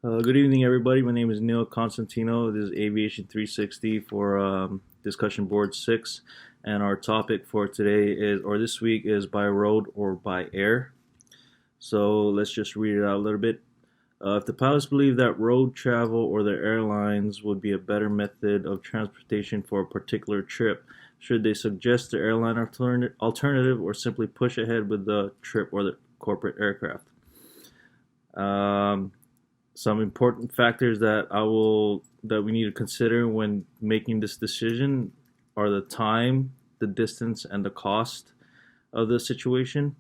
Good evening, everybody. My name is Neil Constantino. This is Aviation 360 for Discussion Board 6. And our topic for today is, or this week, is by road or by air. So let's just read it out a little bit. If the pilots believe that road travel or their airlines would be a better method of transportation for a particular trip, should they suggest the airline alternative or simply push ahead with the trip or the corporate aircraft? Um, some important factors that we need to consider when making this decision are the time, the distance, and the cost of the situation.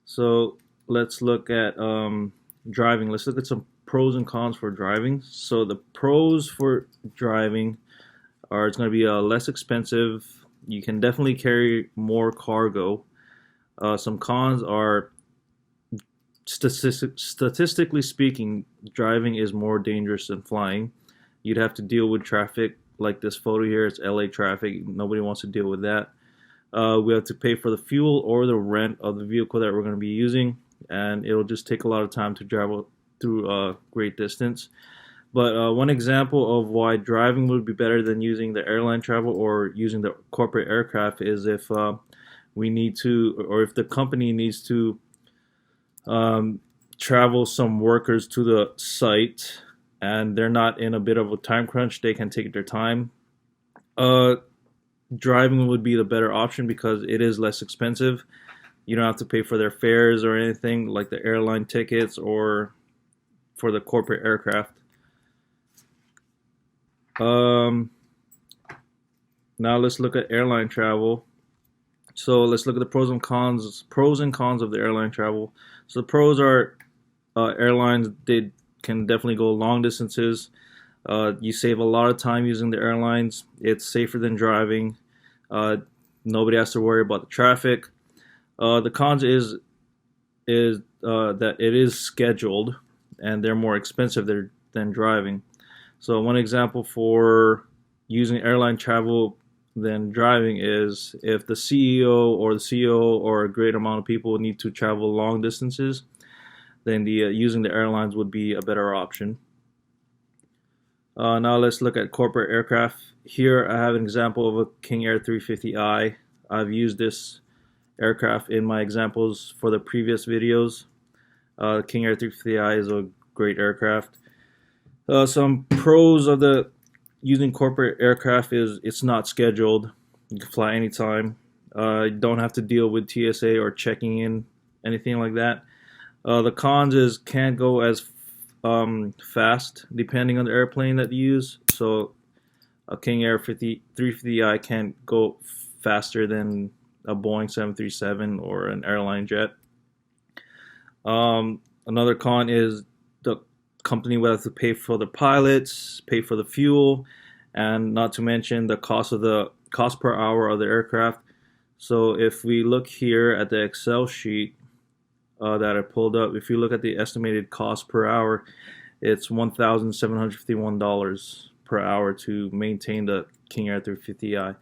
So let's look at driving. Let's look at some pros and cons for driving. So the pros for driving are it's going to be less expensive. You can definitely carry more cargo. Some cons are statistically speaking, driving is more dangerous than flying. You'd have to deal with traffic like this photo here. It's LA traffic. Nobody wants to deal with that. We have to pay for the fuel or the rent of the vehicle that we're going to be using, and it'll just take a lot of time to travel through a great distance. But one example of why driving would be better than using the airline travel or using the corporate aircraft is if we need to, or if the company needs to travel some workers to the site and they're not in a bit of a time crunch, they can take their time. Uh, Driving would be the better option because it is less expensive. You don't have to pay for their fares or anything like the airline tickets or for the corporate aircraft. Um, Now let's look at airline travel. So let's look at the pros and cons of the airline travel. So the pros are airlines, they can definitely go long distances. You save a lot of time using the airlines. It's safer than driving. Uh, Nobody has to worry about the traffic. The cons is that it is scheduled and they're more expensive than driving. So one example for using airline travel than driving is if the CEO or the COO or a great amount of people need to travel long distances, then the using the airlines would be a better option. Now let's look at corporate aircraft. Here I have an example of a King Air 350i. I've used this aircraft in my examples for the previous videos. King Air 350i is a great aircraft. Some pros of the using corporate aircraft is it's not scheduled. You can fly anytime. You don't have to deal with TSA or checking in, anything like that. The cons is can't go as fast depending on the airplane that you use. So a King Air 350i can't go faster than a Boeing 737 or an airline jet. Another con is the company will have to pay for the pilots, pay for the fuel, and not to mention the cost per hour of the aircraft. So if we look here at the Excel sheet that I pulled up, if you look at the estimated cost per hour, it's $1,751 per hour to maintain the King Air 350i.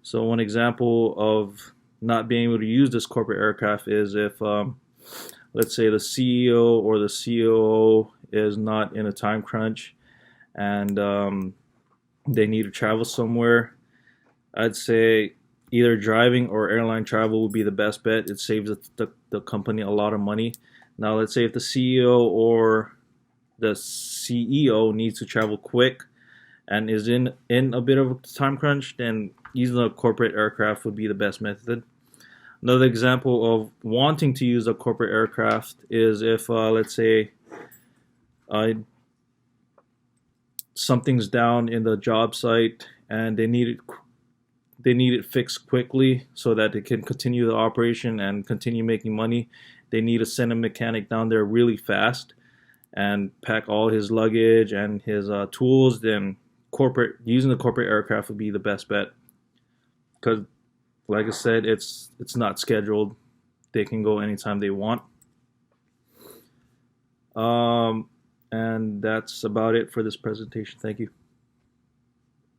So one example of not being able to use this corporate aircraft is if let's say the CEO or the COO is not in a time crunch and they need to travel somewhere. I'd say either driving or airline travel would be the best bet. It saves the company a lot of money. Now let's say if the CEO or the CEO needs to travel quick and is in a bit of a time crunch, then using a corporate aircraft would be the best method. Another example of wanting to use a corporate aircraft is if, let's say, something's down in the job site and they need it fixed quickly so that they can continue the operation and continue making money. They need to send a mechanic down there really fast and pack all his luggage and his tools. Then using the corporate aircraft would be the best bet because, like I said, it's not scheduled. They can go anytime they want. And that's about it for this presentation. Thank you.